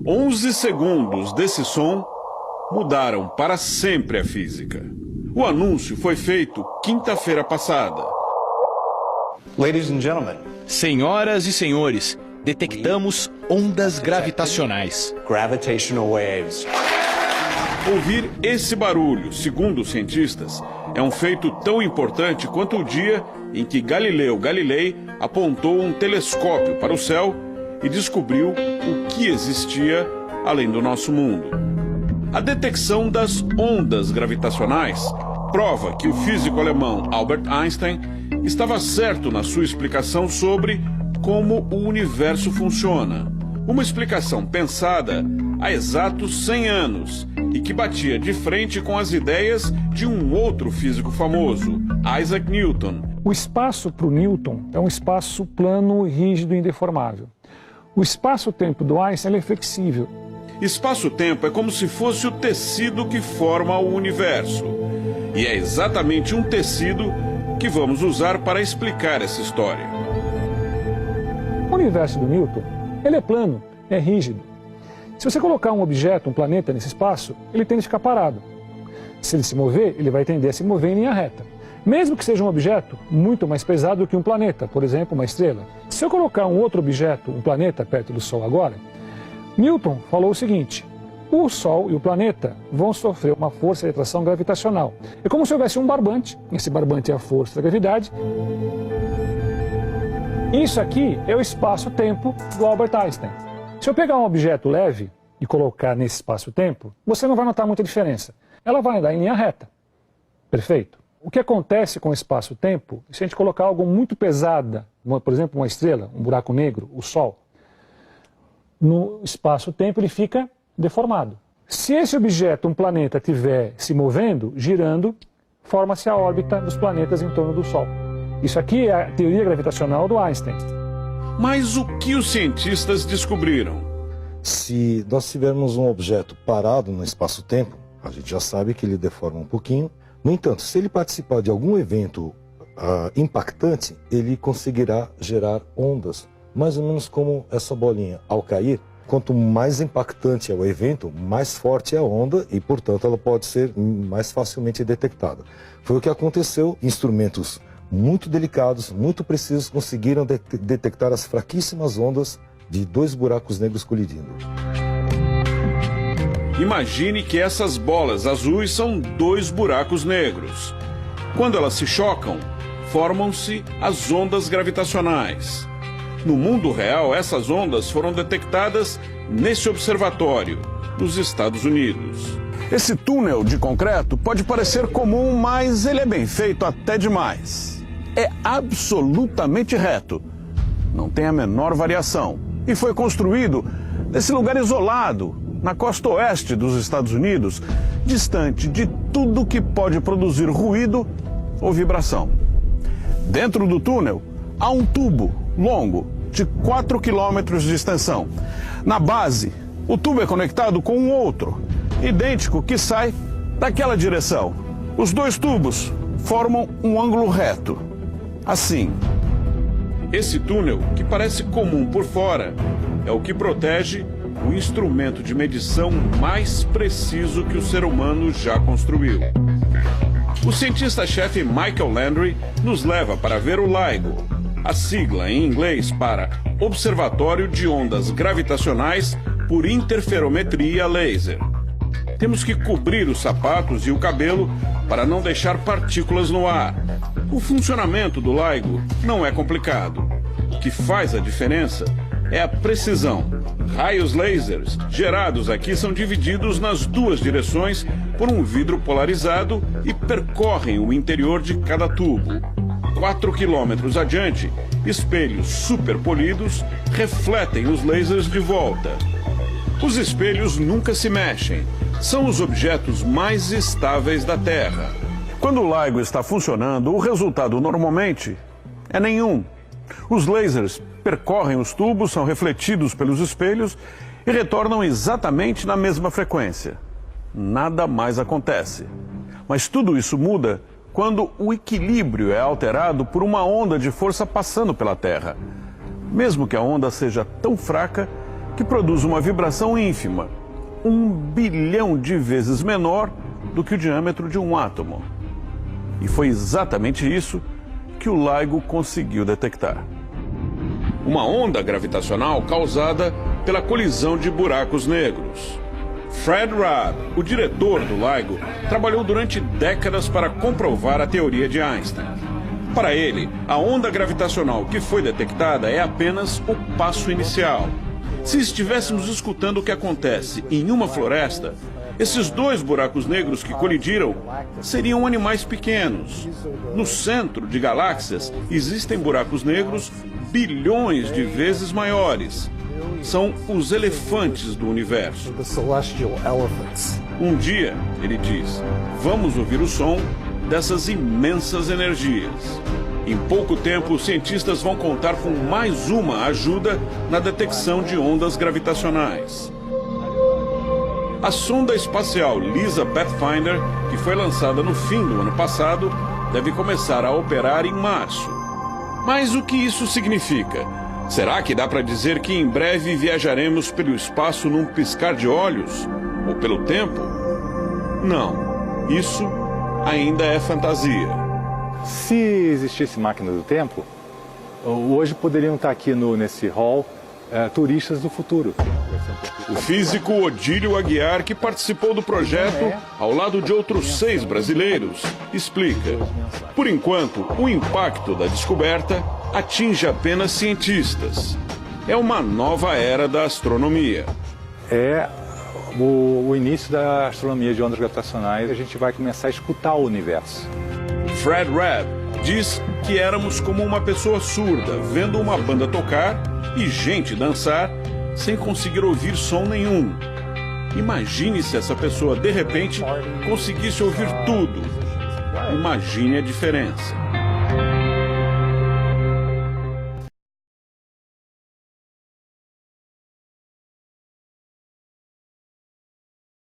11 segundos desse som mudaram para sempre a física. O anúncio foi feito quinta-feira passada. Ladies and gentlemen, senhoras e senhores, detectamos ondas gravitacionais. Gravitational waves. Ouvir esse barulho, segundo os cientistas, é um feito tão importante quanto o dia em que Galileu Galilei apontou um telescópio para o céu e descobriu o que existia além do nosso mundo. A detecção das ondas gravitacionais prova que o físico alemão Albert Einstein estava certo na sua explicação sobre como o universo funciona. Uma explicação pensada há exatos 100 anos e que batia de frente com as ideias de um outro físico famoso, Isaac Newton. O espaço para o Newton é um espaço plano, rígido e indeformável. O espaço-tempo do Einstein é flexível. Espaço-tempo é como se fosse o tecido que forma o universo. E é exatamente um tecido que vamos usar para explicar essa história. O universo do Newton, ele é plano, é rígido. Se você colocar um objeto, um planeta nesse espaço, ele tende a ficar parado. Se ele se mover, ele vai tender a se mover em linha reta. Mesmo que seja um objeto muito mais pesado do que um planeta, por exemplo, uma estrela. Se eu colocar um outro objeto, um planeta, perto do Sol agora, Newton falou o seguinte: o Sol e o planeta vão sofrer uma força de atração gravitacional. É como se houvesse um barbante, esse barbante é a força da gravidade. Isso aqui é o espaço-tempo do Albert Einstein. Se eu pegar um objeto leve e colocar nesse espaço-tempo, você não vai notar muita diferença. Ela vai andar em linha reta. Perfeito? O que acontece com o espaço-tempo, se a gente colocar algo muito pesado, por exemplo, uma estrela, um buraco negro, o Sol, no espaço-tempo ele fica deformado. Se esse objeto, um planeta, estiver se movendo, girando, forma-se a órbita dos planetas em torno do Sol. Isso aqui é a teoria gravitacional do Einstein. Mas o que os cientistas descobriram? Se nós tivermos um objeto parado no espaço-tempo, a gente já sabe que ele deforma um pouquinho. No entanto, se ele participar de algum evento impactante, ele conseguirá gerar ondas, mais ou menos como essa bolinha. Ao cair, quanto mais impactante é o evento, mais forte é a onda e, portanto, ela pode ser mais facilmente detectada. Foi o que aconteceu. Instrumentos muito delicados, muito precisos, conseguiram detectar as fraquíssimas ondas de 2 buracos negros colidindo. Imagine que essas bolas azuis são 2 buracos negros. Quando elas se chocam, formam-se as ondas gravitacionais. No mundo real, essas ondas foram detectadas nesse observatório, nos Estados Unidos. Esse túnel de concreto pode parecer comum, mas ele é bem feito até demais. É absolutamente reto, não tem a menor variação e foi construído nesse lugar isolado, na costa oeste dos Estados Unidos, distante de tudo que pode produzir ruído ou vibração. Dentro do túnel há um tubo longo de 4 quilômetros de extensão. Na base, o tubo é conectado com um outro, idêntico, que sai daquela direção. Os 2 tubos formam um ângulo reto. Assim. Esse túnel, que parece comum por fora, é o que protege o instrumento de medição mais preciso que o ser humano já construiu. O cientista-chefe Michael Landry nos leva para ver o LIGO, a sigla em inglês para Observatório de Ondas Gravitacionais por Interferometria Laser. Temos que cobrir os sapatos e o cabelo para não deixar partículas no ar. O funcionamento do LIGO não é complicado. O que faz a diferença é a precisão. Raios lasers gerados aqui são divididos nas 2 direções por um vidro polarizado e percorrem o interior de cada tubo. 4 quilômetros adiante, espelhos superpolidos refletem os lasers de volta. Os espelhos nunca se mexem. São os objetos mais estáveis da Terra. Quando o LIGO está funcionando, o resultado normalmente é nenhum. Os lasers percorrem os tubos, são refletidos pelos espelhos e retornam exatamente na mesma frequência. Nada mais acontece. Mas tudo isso muda quando o equilíbrio é alterado por uma onda de força passando pela Terra. Mesmo que a onda seja tão fraca que produz uma vibração ínfima, 1 bilhão de vezes menor do que o diâmetro de um átomo. E foi exatamente isso que o LIGO conseguiu detectar. Uma onda gravitacional causada pela colisão de buracos negros. Fred Raab, o diretor do LIGO, trabalhou durante décadas para comprovar a teoria de Einstein. Para ele, a onda gravitacional que foi detectada é apenas o passo inicial. Se estivéssemos escutando o que acontece em uma floresta, esses 2 buracos negros que colidiram seriam animais pequenos. No centro de galáxias existem buracos negros bilhões de vezes maiores. São os elefantes do universo. Um dia, ele diz, vamos ouvir o som dessas imensas energias. Em pouco tempo, os cientistas vão contar com mais uma ajuda na detecção de ondas gravitacionais. A sonda espacial LISA Pathfinder, que foi lançada no fim do ano passado, deve começar a operar em março. Mas o que isso significa? Será que dá para dizer que em breve viajaremos pelo espaço num piscar de olhos? Ou pelo tempo? Não, isso ainda é fantasia. Se existisse máquina do tempo, hoje poderiam estar aqui nesse hall turistas do futuro. O físico Odílio Aguiar, que participou do projeto ao lado de outros 6 brasileiros, explica. Por enquanto, o impacto da descoberta atinge apenas cientistas. É uma nova era da astronomia. É o início da astronomia de ondas gravitacionais. A gente vai começar a escutar o universo. Fred Raab diz que éramos como uma pessoa surda vendo uma banda tocar e gente dançar sem conseguir ouvir som nenhum. Imagine se essa pessoa de repente conseguisse ouvir tudo. Imagine a diferença.